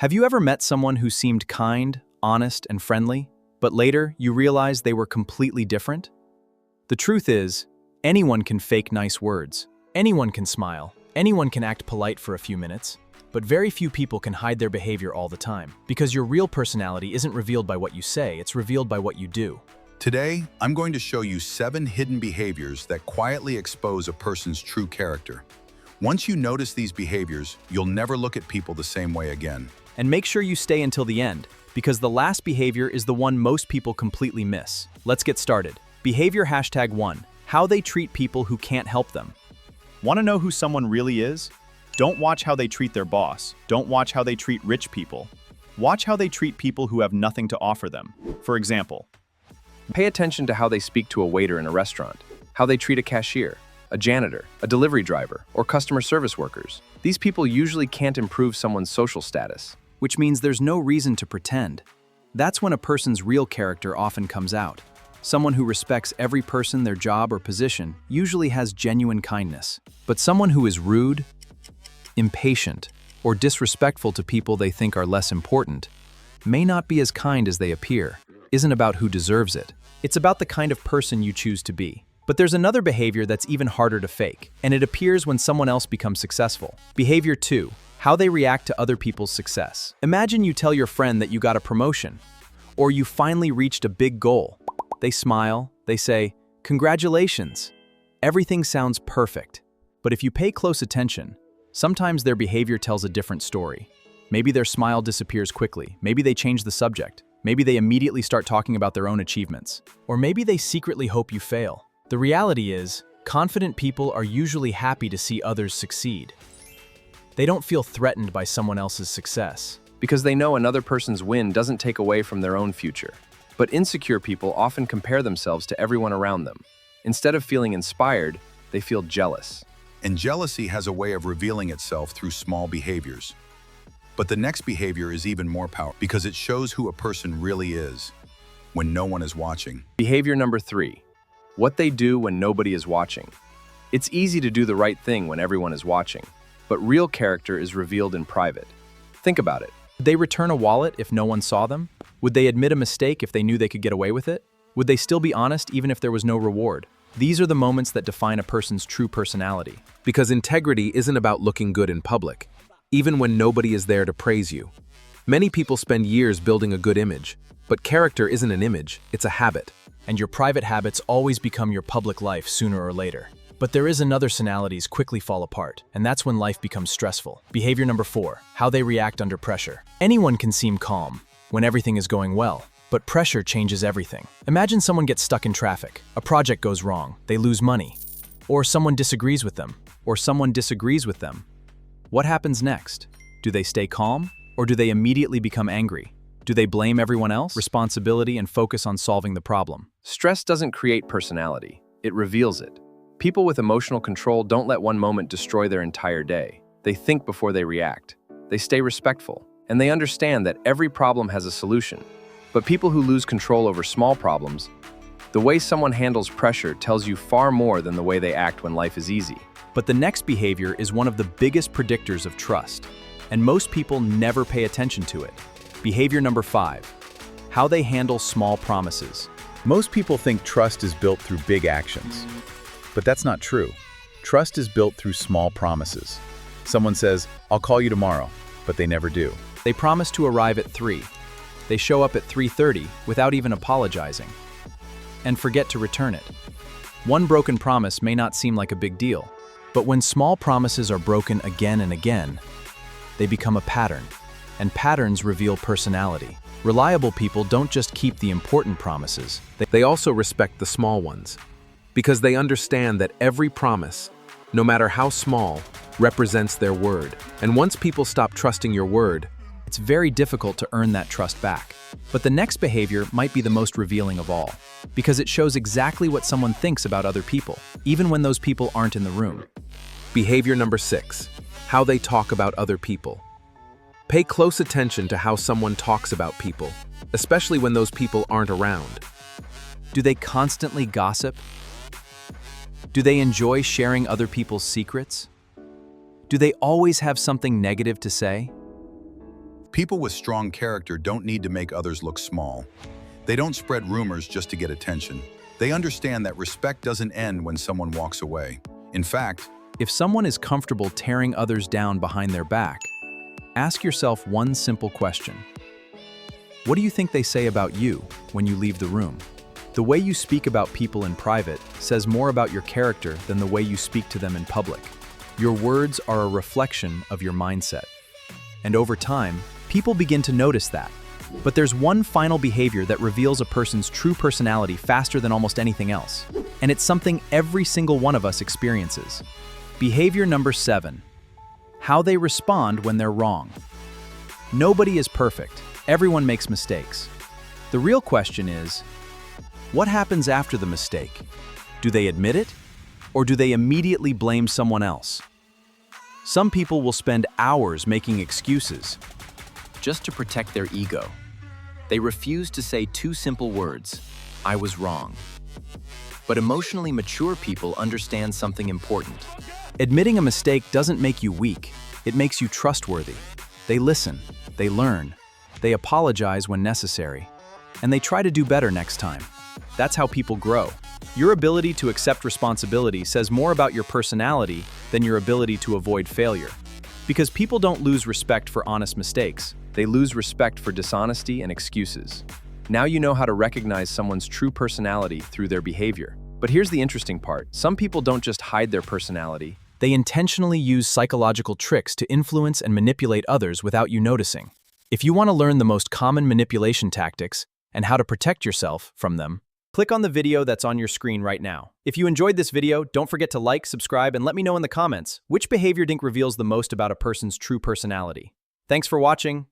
Have you ever met someone who seemed kind, honest, and friendly, but later you realize they were completely different? The truth is, anyone can fake nice words. Anyone can smile. Anyone can act polite for a few minutes. But very few people can hide their behavior all the time, because your real personality isn't revealed by what you say, it's revealed by what you do. Today, I'm going to show you 7 hidden behaviors that quietly expose a person's true character. Once you notice these behaviors, you'll never look at people the same way again. And make sure you stay until the end, because the last behavior is the one most people completely miss. Let's get started. Behavior #1, how they treat people who can't help them. Want to know who someone really is? Don't watch how they treat their boss. Don't watch how they treat rich people. Watch how they treat people who have nothing to offer them. For example, pay attention to how they speak to a waiter in a restaurant, how they treat a cashier, a janitor, a delivery driver, or customer service workers. These people usually can't improve someone's social status. Which means there's no reason to pretend. That's when a person's real character often comes out. Someone who respects every person, their job, or position usually has genuine kindness. But someone who is rude, impatient, or disrespectful to people they think are less important may not be as kind as they appear. Isn't about who deserves it. It's about the kind of person you choose to be. But there's another behavior that's even harder to fake, and it appears when someone else becomes successful. Behavior 2, how they react to other people's success. Imagine you tell your friend that you got a promotion, or you finally reached a big goal. They smile, they say, "Congratulations." Everything sounds perfect. But if you pay close attention, sometimes their behavior tells a different story. Maybe their smile disappears quickly, maybe they change the subject, maybe they immediately start talking about their own achievements, or maybe they secretly hope you fail. The reality is, confident people are usually happy to see others succeed. They don't feel threatened by someone else's success. Because they know another person's win doesn't take away from their own future. But insecure people often compare themselves to everyone around them. Instead of feeling inspired, they feel jealous. And jealousy has a way of revealing itself through small behaviors. But the next behavior is even more powerful because it shows who a person really is when no one is watching. Behavior #3, what they do when nobody is watching. It's easy to do the right thing when everyone is watching, but real character is revealed in private. Think about it. Would they return a wallet if no one saw them? Would they admit a mistake if they knew they could get away with it? Would they still be honest even if there was no reward? These are the moments that define a person's true personality. Because integrity isn't about looking good in public, even when nobody is there to praise you. Many people spend years building a good image, but character isn't an image, it's a habit. And your private habits always become your public life sooner or later. But there is another personalities quickly fall apart, and that's when life becomes stressful. Behavior #4, how they react under pressure. Anyone can seem calm when everything is going well, but pressure changes everything. Imagine someone gets stuck in traffic, a project goes wrong, they lose money, or someone disagrees with them. What happens next? Do they stay calm, or do they immediately become angry? Do they blame everyone else? Responsibility and focus on solving the problem. Stress doesn't create personality, it reveals it. People with emotional control don't let one moment destroy their entire day. They think before they react. They stay respectful, and they understand that every problem has a solution. But people who lose control over small problems, the way someone handles pressure tells you far more than the way they act when life is easy. But the next behavior is one of the biggest predictors of trust, and most people never pay attention to it. Behavior #5, how they handle small promises. most people think trust is built through big actions. But that's not true. Trust is built through small promises. Someone says, "I'll call you tomorrow," but they never do. They promise to arrive at 3. They show up at 3:30 without even apologizing, and forget to return it. One broken promise may not seem like a big deal, but when small promises are broken again and again, they become a pattern, and patterns reveal personality. Reliable people don't just keep the important promises. They also respect the small ones, because they understand that every promise, no matter how small, represents their word. And once people stop trusting your word, It's very difficult to earn that trust back. But the next behavior might be the most revealing of all, because it shows exactly what someone thinks about other people, even when those people aren't in the room. Behavior number 6, how they talk about other people. Pay close attention to how someone talks about people, especially when those people aren't around. Do they constantly gossip? Do they enjoy sharing other people's secrets? Do they always have something negative to say? People with strong character don't need to make others look small. They don't spread rumors just to get attention. They understand that respect doesn't end when someone walks away. In fact, If someone is comfortable tearing others down behind their back, ask yourself one simple question. What do you think they say about you when you leave the room? The way you speak about people in private says more about your character than the way you speak to them in public. Your words are a reflection of your mindset. And over time, people begin to notice that. But there's one final behavior that reveals a person's true personality faster than almost anything else. And it's something every single one of us experiences. Behavior number 7. How they respond when they're wrong. Nobody is perfect. Everyone makes mistakes. The real question is, what happens after the mistake? Do they admit it? Or do they immediately blame someone else? Some people will spend hours making excuses just to protect their ego. They refuse to say two simple words, "I was wrong." But emotionally mature people understand something important. Admitting a mistake doesn't make you weak. It makes you trustworthy. They listen, they learn, they apologize when necessary, and they try to do better next time. That's how people grow. Your ability to accept responsibility says more about your personality than your ability to avoid failure. Because people don't lose respect for honest mistakes. They lose respect for dishonesty and excuses. Now you know how to recognize someone's true personality through their behavior. But here's the interesting part. Some people don't just hide their personality. They intentionally use psychological tricks to influence and manipulate others without you noticing. If you want to learn the most common manipulation tactics and how to protect yourself from them, click on the video that's on your screen right now. If you enjoyed this video, don't forget to like, subscribe, and let me know in the comments which behavior do you think reveals the most about a person's true personality. Thanks for watching.